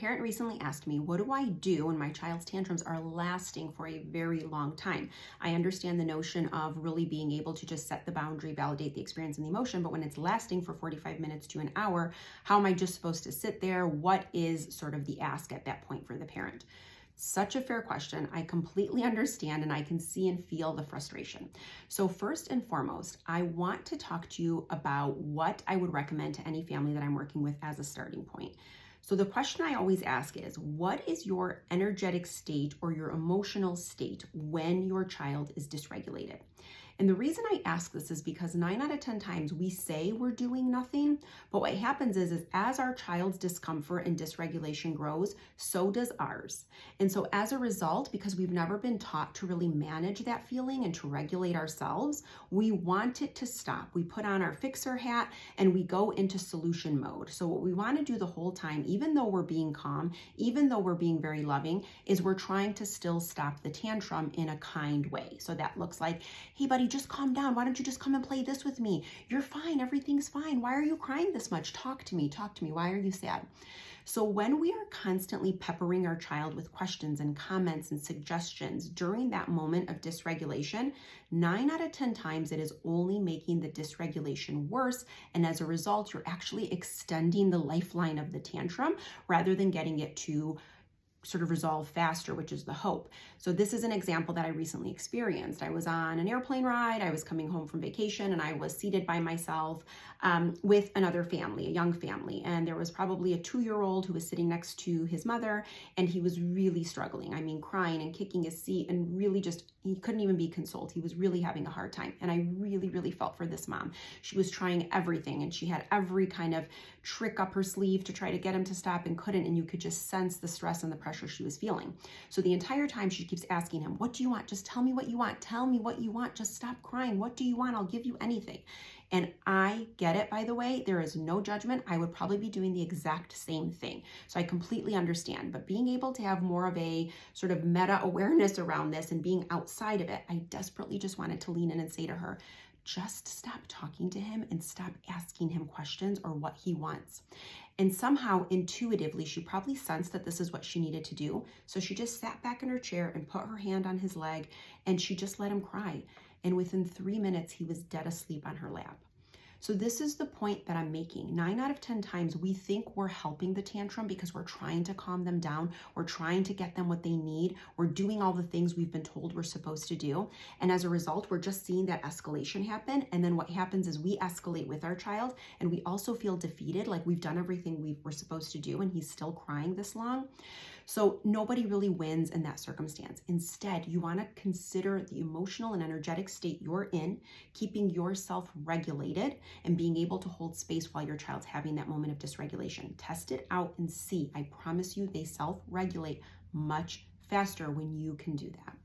parent recently asked me, what do I do when my child's tantrums are lasting for a very long time? I understand the notion of really being able to just set the boundary, validate the experience and the emotion, but when it's lasting for 45 minutes to an hour, how am I just supposed to sit there? What is sort of the ask at that point for the parent? Such a fair question. I completely understand and I can see and feel the frustration. So first and foremost, I want to talk to you about what I would recommend to any family that I'm working with as a starting point. So the question I always ask is, what is your energetic state or your emotional state when your child is dysregulated? And the reason I ask this is because 9 out of 10 times we say we're doing nothing, but what happens is as our child's discomfort and dysregulation grows, so does ours. And so as a result, because we've never been taught to really manage that feeling and to regulate ourselves, we want it to stop. We put on our fixer hat and we go into solution mode. So what we want to do the whole time, even though we're being calm, even though we're being very loving, is we're trying to still stop the tantrum in a kind way. So that looks like, hey buddy, just calm down. Why don't you just come and play this with me? You're fine. Everything's fine. Why are you crying this much? Talk to me. Talk to me. Why are you sad? So when we are constantly peppering our child with questions and comments and suggestions during that moment of dysregulation, 9 out of 10 times it is only making the dysregulation worse. And as a result, you're actually extending the lifeline of the tantrum rather than getting it to sort of resolve faster, which is the hope. So this is an example that I recently experienced. I was on an airplane ride. I was coming home from vacation and I was seated by myself with another family, a young family. And there was probably a 2-year-old who was sitting next to his mother and he was really struggling. I mean, crying and kicking his seat and really just, he couldn't even be consoled. He was really having a hard time. And I really, really felt for this mom. She was trying everything and she had every kind of trick up her sleeve to try to get him to stop and couldn't. And you could just sense the stress and the pressure she was feeling. So the entire time she keeps asking him, what do you want? Just tell me what you want. Tell me what you want. Just stop crying. What do you want? I'll give you anything. And I get it, by the way, there is no judgment. I would probably be doing the exact same thing. So I completely understand, but being able to have more of a sort of meta awareness around this and being outside of it, I desperately just wanted to lean in and say to her, just stop talking to him and stop asking him questions or what he wants. And somehow intuitively, she probably sensed that this is what she needed to do. So she just sat back in her chair and put her hand on his leg and she just let him cry. And within 3 minutes, he was dead asleep on her lap. So this is the point that I'm making. 9 out of 10 times we think we're helping the tantrum because we're trying to calm them down. We're trying to get them what they need. We're doing all the things we've been told we're supposed to do. And as a result, we're just seeing that escalation happen. And then what happens is we escalate with our child and we also feel defeated, like we've done everything we were supposed to do and he's still crying this long. So nobody really wins in that circumstance. Instead, you want to consider the emotional and energetic state you're in, keeping yourself regulated and being able to hold space while your child's having that moment of dysregulation. Test it out and see. I promise you they self-regulate much faster when you can do that.